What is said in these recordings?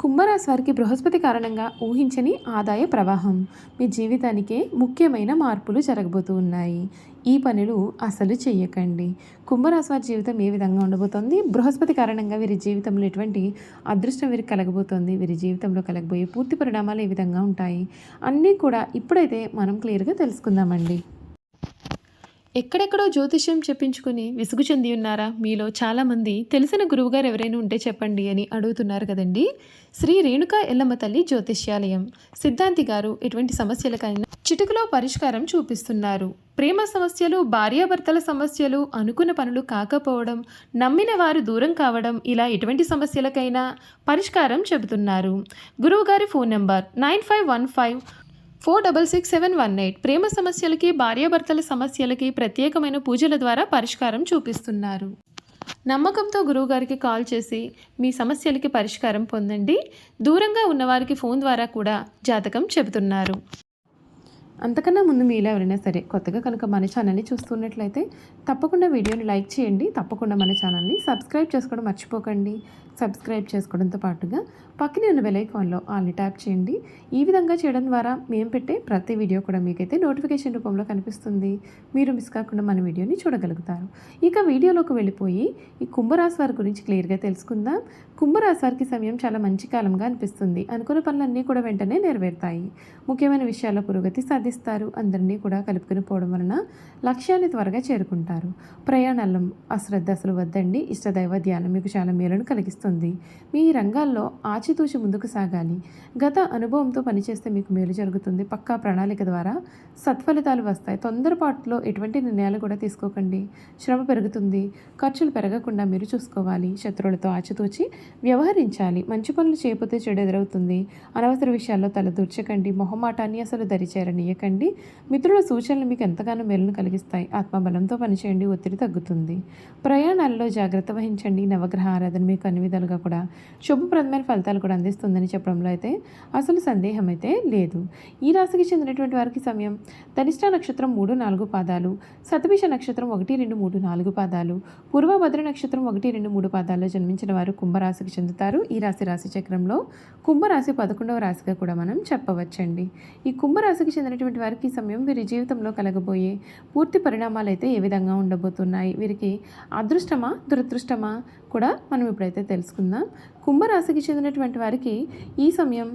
కుంభరాశి వారికి బృహస్పతి కారణంగా ఊహించని ఆదాయ ప్రవాహం మీ జీవితానికే ముఖ్యమైన మార్పులు జరగబోతూ ఉన్నాయి. ఈ పనులు అసలు చెయ్యకండి. కుంభరాశి వారి జీవితం ఏ విధంగా ఉండబోతోంది, బృహస్పతి కారణంగా వీరి జీవితంలో ఎటువంటి అదృష్టం వీరికి కలగబోతోంది, వీరి జీవితంలో కలగబోయే పూర్తి పరిణామాలు ఏ విధంగా ఉంటాయి అన్నీ కూడా ఇప్పుడైతే మనం క్లియర్గా తెలుసుకుందామండి. ఎక్కడెక్కడో జ్యోతిష్యం చెప్పించుకుని విసుగు చెంది ఉన్నారా? మీలో చాలామంది తెలిసిన గురువుగారు ఎవరైనా ఉంటే చెప్పండి అని అడుగుతున్నారు కదండి. శ్రీ రేణుకా ఎల్లమ్మ తల్లి జ్యోతిష్యాలయం సిద్ధాంతి గారు ఎటువంటి సమస్యలకైనా చిటికలో పరిష్కారం చూపిస్తున్నారు. ప్రేమ సమస్యలు, భార్యాభర్తల సమస్యలు, అనుకున్న పనులు కాకపోవడం, నమ్మిన వారు దూరం కావడం, ఇలా ఎటువంటి సమస్యలకైనా పరిష్కారం చెబుతున్నారు. గురువుగారి ఫోన్ నంబర్ 9515466718. ప్రేమ సమస్యలకి, భార్యాభర్తల సమస్యలకి ప్రత్యేకమైన పూజల ద్వారా పరిష్కారం చూపిస్తున్నారు. నమ్మకంతో గురువుగారికి కాల్ చేసి మీ సమస్యలకి పరిష్కారం పొందండి. దూరంగా ఉన్నవారికి ఫోన్ ద్వారా కూడా జాతకం చెబుతున్నారు. అంతకన్నా ముందు మీలో ఎవరైనా సరే కొత్తగా కనుక మన ఛానల్ని చూస్తున్నట్లయితే తప్పకుండా వీడియోని లైక్ చేయండి. తప్పకుండా మన ఛానల్ని సబ్స్క్రైబ్ చేసుకోవడం మర్చిపోకండి. సబ్స్క్రైబ్ చేసుకోవడంతో పాటుగా పక్కనే ఉన్న బెల్ ఐకాన్లో ఆల్ని ట్యాప్ చేయండి. ఈ విధంగా చేయడం ద్వారా మేము పెట్టే ప్రతి వీడియో కూడా మీకైతే నోటిఫికేషన్ రూపంలో కనిపిస్తుంది. మీరు మిస్ కాకుండా మన వీడియోని చూడగలుగుతారు. ఇక వీడియోలోకి వెళ్ళిపోయి ఈ కుంభరాశి వారి గురించి క్లియర్గా తెలుసుకుందాం. కుంభరాశి వారికి సమయం చాలా మంచి కాలంగా అనిపిస్తుంది. అనుకున్న పనులన్నీ కూడా వెంటనే నెరవేరుతాయి. ముఖ్యమైన విషయాల్లో పురోగతి సాధిస్తారు. అందరినీ కూడా కలుపుకుని పోవడం వలన లక్ష్యాన్ని త్వరగా చేరుకుంటారు. ప్రయాణాల్లో అశ్రద్ధ అసలు వద్దండి. ఇష్టదైవ ధ్యానం మీకు చాలా మేలును కలిగిస్తుంది. మీ రంగాల్లో ఆచితూచి ముందుకు సాగాలి. గత అనుభవంతో పనిచేస్తే మీకు మేలు జరుగుతుంది. పక్కా ప్రణాళిక ద్వారా సత్ఫలితాలు వస్తాయి. తొందరపాటులో ఎటువంటి నిర్ణయాలు కూడా తీసుకోకండి. శ్రమ పెరుగుతుంది. ఖర్చులు పెరగకుండా మీరు చూసుకోవాలి. శత్రువులతో ఆచితూచి వ్యవహరించాలి. మంచి పనులు చేయకపోతే చెడు ఎదురవుతుంది. అనవసర విషయాల్లో తలదూర్చకండి. మొహమాటాన్ని అసలు దరిచేరనీయకండి. మిత్రుల సూచనలు మీకు ఎంతగానో మేలును కలిగిస్తాయి. ఆత్మబలంతో పనిచేయండి. ఒత్తిడి తగ్గుతుంది. ప్రయాణాల్లో జాగ్రత్త వహించండి. నవగ్రహ ఆరాధన మీకు అన్ని విధాలుగా కూడా శుభప్రదమైన ఫలితాలు కూడా అందిస్తుందని చెప్పడంలో అయితే అసలు సందేహం అయితే లేదు. ఈ రాశికి చెందినటువంటి వారికి సమయం ధనిష్ట నక్షత్రం 3-4 పాదాలు, శతభిష నక్షత్రం 1-2-3-4 పాదాలు, పూర్వభద్ర నక్షత్రం 1-2-3 పాదాల్లో జన్మించిన వారు కుంభరాశికి చెందుతారు. ఈ రాశి చక్రంలో కుంభరాశి 11వ రాశిగా కూడా మనం చెప్పవచ్చండి. ఈ కుంభరాశికి చెందినటువంటి వారికి సమయం వీరి జీవితంలో కలగబోయే పూర్తి పరిణామాలు అయితే ఏ విధంగా ఉండబోతున్నాయి, వీరికి అదృష్టమా దురదృష్టమా కూడా మనం ఇప్పుడైతే తెలుసుకుందాం. కుంభరాశికి చెందినటువంటి వారికి ఈ సమయం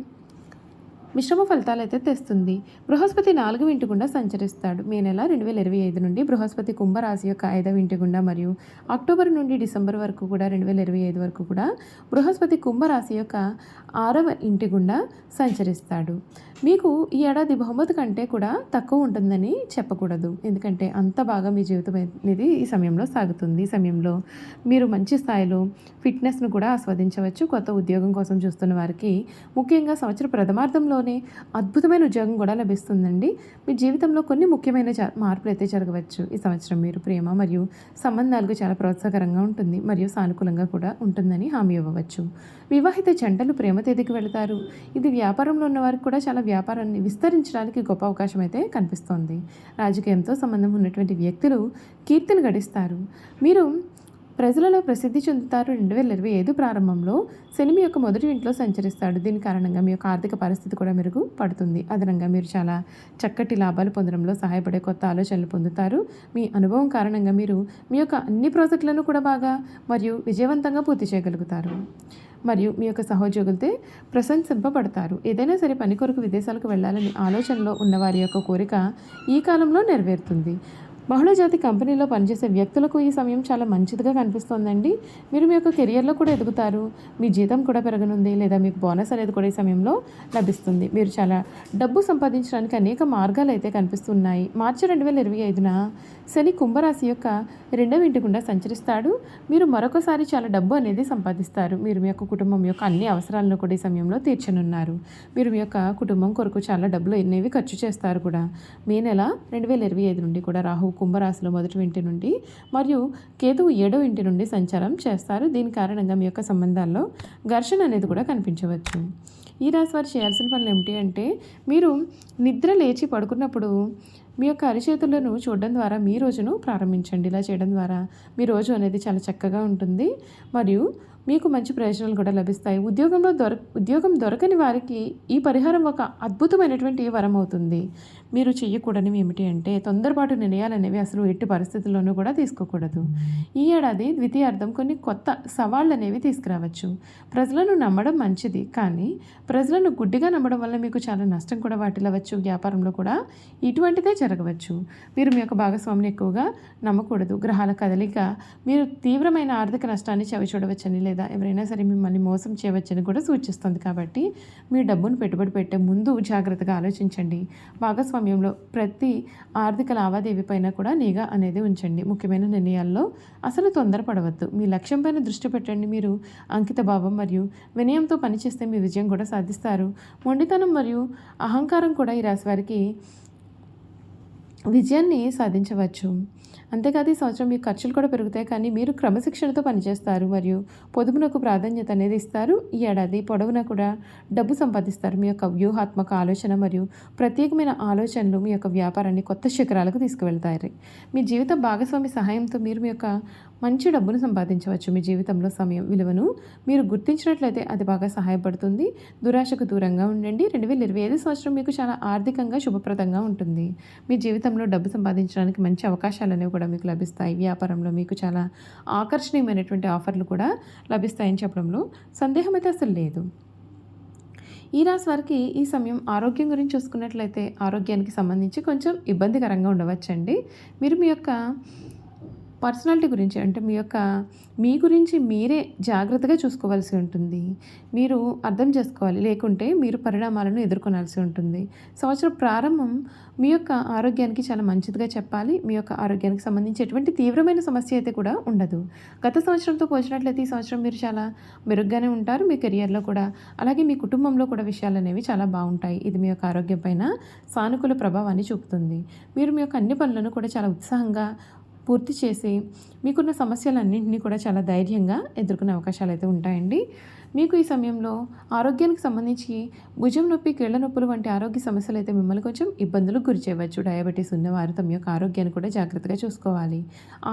మిశ్రమ ఫలితాలు అయితే తెస్తుంది. బృహస్పతి 4వ ఇంటి గుండా సంచరిస్తాడు. మే నెల 2025 నుండి బృహస్పతి కుంభరాశి యొక్క 5వ ఇంటి గుండా మరియు అక్టోబర్ నుండి డిసెంబర్ వరకు కూడా 2025 వరకు కూడా బృహస్పతి కుంభరాశి యొక్క 6వ ఇంటి గుండా సంచరిస్తాడు. మీకు ఈ ఏడాది బహుమతి కంటే కూడా తక్కువ ఉంటుందని చెప్పకూడదు. ఎందుకంటే అంత బాగా మీ జీవితం అనేది ఈ సమయంలో సాగుతుంది. ఈ సమయంలో మీరు మంచి స్థాయిలో ఫిట్నెస్ను కూడా ఆస్వాదించవచ్చు. కొత్త ఉద్యోగం కోసం చూస్తున్న వారికి ముఖ్యంగా సంవత్సర ప్రథమార్థంలో అద్భుతమైన ఉద్యోగం కూడా లభిస్తుందండి. మీ జీవితంలో కొన్ని ముఖ్యమైన మార్పులు అయితే జరగవచ్చు. ఈ సంవత్సరం మీరు ప్రేమ మరియు సంబంధాలకు చాలా ప్రోత్సాహకరంగా ఉంటుంది మరియు సానుకూలంగా కూడా ఉంటుందని హామీ ఇవ్వవచ్చు. వివాహిత జంటలు ప్రేమ తేదీకి వెళతారు. ఇది వ్యాపారంలో ఉన్న వారికి కూడా చాలా వ్యాపారాన్ని విస్తరించడానికి గొప్ప అవకాశం అయితే కనిపిస్తోంది. రాజకీయంతో సంబంధం ఉన్నటువంటి వ్యక్తులు కీర్తిని గడిస్తారు. మీరు ప్రజలలో ప్రసిద్ధి చెందుతారు. 2025 ప్రారంభంలో శని మీ యొక్క మొదటి ఇంట్లో సంచరిస్తాడు. దీని కారణంగా మీ యొక్క ఆర్థిక పరిస్థితి కూడా మెరుగుపడుతుంది. అదనంగా మీరు చాలా చక్కటి లాభాలు పొందడంలో సహాయపడే కొత్త ఆలోచనలు పొందుతారు. మీ అనుభవం కారణంగా మీరు మీ యొక్క అన్ని ప్రాజెక్టులను కూడా బాగా మరియు విజయవంతంగా పూర్తి చేయగలుగుతారు మరియు మీ యొక్క సహోద్యోగులతో ప్రశంసింపబడతారు. ఏదైనా సరే పని కొరకు విదేశాలకు వెళ్ళాలని ఆలోచనలో ఉన్నవారి యొక్క కోరిక ఈ కాలంలో నెరవేరుతుంది. బహుళజాతి కంపెనీలో పనిచేసే వ్యక్తులకు ఈ సమయం చాలా మంచిదిగా కనిపిస్తోందండి. మీరు మీ యొక్క కెరియర్లో కూడా ఎదుగుతారు. మీ జీతం కూడా పెరగనుంది లేదా మీకు బోనస్ అనేది కూడా ఈ సమయంలో లభిస్తుంది. మీరు చాలా డబ్బు సంపాదించడానికి అనేక మార్గాలు అయితే కనిపిస్తున్నాయి. మార్చి 2025న శని కుంభరాశి యొక్క 2వ ఇంటి గుండా సంచరిస్తాడు. మీరు మరొకసారి చాలా డబ్బు అనేది సంపాదిస్తారు. మీరు మీ యొక్క కుటుంబం యొక్క అన్ని అవసరాలను కూడా ఈ సమయంలో తీర్చనున్నారు. మీరు మీ యొక్క కుటుంబం కొరకు చాలా డబ్బులు అనేవి ఖర్చు చేస్తారు కూడా. మే నెల 2025 నుండి కూడా రాహు కుంభరాశిలో మొదటి ఇంటి నుండి మరియు కేతువు 7వ ఇంటి నుండి సంచారం చేస్తారు. దీని కారణంగా మీ యొక్క సంబంధాల్లో ఘర్షణ అనేది కూడా కనిపించవచ్చు. ఈ రాశి వారు చేయాల్సిన పనులు ఏమిటి అంటే, మీరు నిద్ర లేచి పడుకున్నప్పుడు మీ యొక్క అరిచేతులను చూడడం ద్వారా మీ రోజును ప్రారంభించండి. ఇలా చేయడం ద్వారా మీ రోజు అనేది చాలా చక్కగా ఉంటుంది మరియు మీకు మంచి ప్రయోజనాలు కూడా లభిస్తాయి. ఉద్యోగం దొరకని వారికి ఈ పరిహారం ఒక అద్భుతమైనటువంటి వరం అవుతుంది. మీరు చేయకూడనివి ఏమిటి అంటే తొందరపాటు నిర్ణయాలనేవి అసలు ఎట్టి పరిస్థితుల్లోనూ కూడా తీసుకోకూడదు. ఈ ఏడాది ద్వితీయార్థం కొన్ని కొత్త సవాళ్ళనేవి తీసుకురావచ్చు. ప్రజలను నమ్మడం మంచిది, కానీ ప్రజలను గుడ్డిగా నమ్మడం వల్ల మీకు చాలా నష్టం కూడా వాటిల్లవచ్చు. వ్యాపారంలో కూడా ఇటువంటిదే జరగవచ్చు. మీరు మీ యొక్క భాగస్వామిని ఎక్కువగా నమ్మకూడదు. గ్రహాల కదలిక మీరు తీవ్రమైన ఆర్థిక నష్టాన్ని చవిచూడవచ్చని లేదా ఎవరైనా సరే మిమ్మల్ని మోసం చేయవచ్చని కూడా సూచిస్తుంది. కాబట్టి మీ డబ్బును పెట్టుబడి పెట్టే ముందు జాగ్రత్తగా ఆలోచించండి. భాగస్వామ్యంలో ప్రతి ఆర్థిక లావాదేవీ పైన కూడా నిఘా అనేది ఉంచండి. ముఖ్యమైన నిర్ణయాల్లో అసలు తొందరపడవద్దు. మీ లక్ష్యం పైన దృష్టి పెట్టండి. మీరు అంకిత భావం మరియు వినయంతో పనిచేస్తే మీ విజయం కూడా సాధిస్తారు. మొండితనం మరియు అహంకారం కూడా ఈ రాశి వారికి విజయాన్ని సాధించవచ్చు. అంతేకాదు ఈ సంవత్సరం మీ ఖర్చులు కూడా పెరుగుతాయి, కానీ మీరు క్రమశిక్షణతో పనిచేస్తారు మరియు పొదుపునకు ప్రాధాన్యత అనేది ఇస్తారు. ఈ ఏడాది పొడవునా కూడా డబ్బు సంపాదిస్తారు. మీ యొక్క వ్యూహాత్మక ఆలోచన మరియు ప్రత్యేకమైన ఆలోచనలు మీ యొక్క వ్యాపారాన్ని కొత్త శిఖరాలకు తీసుకువెళ్తాయి. మీ జీవిత భాగస్వామి సహాయంతో మీరు మీ యొక్క మంచి డబ్బును సంపాదించవచ్చు. మీ జీవితంలో సమయం విలువను మీరు గుర్తించినట్లయితే అది బాగా సహాయపడుతుంది. దురాశకు దూరంగా ఉండండి. 2025 సంవత్సరం మీకు చాలా ఆర్థికంగా శుభప్రదంగా ఉంటుంది. మీ జీవితంలో డబ్బు సంపాదించడానికి మంచి అవకాశాలు అనేవి కూడా మీకు లభిస్తాయి. వ్యాపారంలో మీకు చాలా ఆకర్షణీయమైనటువంటి ఆఫర్లు కూడా లభిస్తాయని చెప్పడంలో సందేహం అయితే అసలు లేదు. ఈ రాశి వారికి ఈ సమయం ఆరోగ్యం గురించి చూసుకున్నట్లయితే ఆరోగ్యానికి సంబంధించి కొంచెం ఇబ్బందికరంగా ఉండవచ్చండి. మీరు మీ యొక్క పర్సనాలిటీ గురించి అంటే మీ గురించి మీరే జాగ్రత్తగా చూసుకోవాల్సి ఉంటుంది. మీరు అర్థం చేసుకోవాలి, లేకుంటే మీరు పరిణామాలను ఎదుర్కొనాల్సి ఉంటుంది. సంవత్సరం ప్రారంభం మీ యొక్క ఆరోగ్యానికి చాలా మంచిదిగా చెప్పాలి. మీ యొక్క ఆరోగ్యానికి సంబంధించి ఎటువంటి తీవ్రమైన సమస్య అయితే కూడా ఉండదు. గత సంవత్సరంతో పోల్చినట్లయితే ఈ సంవత్సరం మీరు చాలా మెరుగ్గానే ఉంటారు. మీ కెరియర్లో కూడా అలాగే మీ కుటుంబంలో కూడా విషయాలు అనేవి చాలా బాగుంటాయి. ఇది మీ యొక్క ఆరోగ్యం పైన సానుకూల ప్రభావాన్ని చూపుతుంది. మీరు మీ యొక్క అన్ని పనులను కూడా చాలా ఉత్సాహంగా పూర్తి చేసి మీకున్న సమస్యలన్నింటినీ కూడా చాలా ధైర్యంగా ఎదుర్కొనే అవకాశాలు అయితే ఉంటాయండి. మీకు ఈ సమయంలో ఆరోగ్యానికి సంబంధించి భుజం నొప్పి, కీళ్ల నొప్పులు వంటి ఆరోగ్య సమస్యలు అయితే మిమ్మల్ని కొంచెం ఇబ్బందులకు గురి చేయవచ్చు. డయాబెటీస్ ఉన్నవారు తమ యొక్క ఆరోగ్యాన్ని కూడా జాగ్రత్తగా చూసుకోవాలి.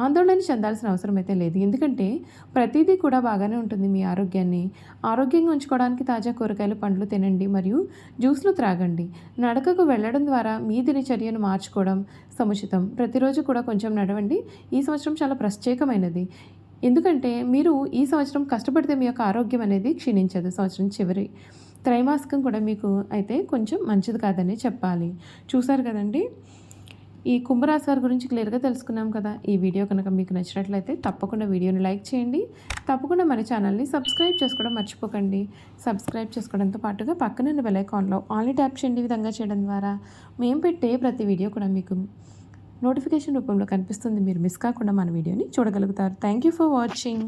ఆందోళన చెందాల్సిన అవసరం అయితే లేదు, ఎందుకంటే ప్రతిదీ కూడా బాగానే ఉంటుంది. మీ ఆరోగ్యాన్ని ఆరోగ్యంగా ఉంచుకోవడానికి తాజా కూరగాయలు, పండ్లు తినండి మరియు జ్యూస్లు త్రాగండి. నడకకు వెళ్ళడం ద్వారా మీ దినచర్యను మార్చుకోవడం సముచితం. ప్రతిరోజు కూడా కొంచెం నడవండి. ఈ సంవత్సరం చాలా ప్రత్యేకమైనది, ఎందుకంటే మీరు ఈ సంవత్సరం కష్టపడితే మీ యొక్క ఆరోగ్యం అనేది క్షీణించదు. సంవత్సరం చివరి త్రైమాసికం కూడా మీకు అయితే కొంచెం మంచిది కాదని చెప్పాలి. చూసారు కదండి, ఈ కుంభరాశి వారి గురించి క్లియర్గా తెలుసుకున్నాం కదా. ఈ వీడియో కనుక మీకు నచ్చినట్లయితే తప్పకుండా వీడియోని లైక్ చేయండి. తప్పకుండా మన ఛానల్ని సబ్స్క్రైబ్ చేసుకోవడం మర్చిపోకండి. సబ్స్క్రైబ్ చేసుకోవడంతో పాటుగా పక్కనున్న బెల్ ఐకాన్లో ఆల్ని ట్యాప్ చేయండి. ఈ విధంగా చేయడం ద్వారా మేము పెట్టే ప్రతి వీడియో కూడా మీకు నోటిఫికేషన్ రూపంలో కనిపిస్తుంది. మీరు మిస్ కాకుండా మన వీడియోని చూడగలుగుతారు. Thank you for watching.